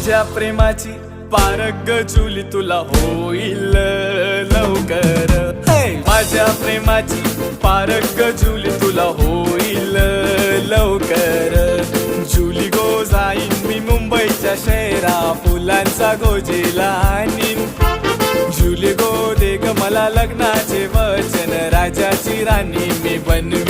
माझ्या प्रेमाची पारग जुली तुला होईल लवकर. माझ्या प्रेमाची पारग जुली तुला होईल लवकर. जुली गो जाईन मी मुंबईच्या शहरा फुलांचा गोजीला आणीन. जुली गो दे ग मला लग्नाचे वचन राजाची राणी मी बनवीन.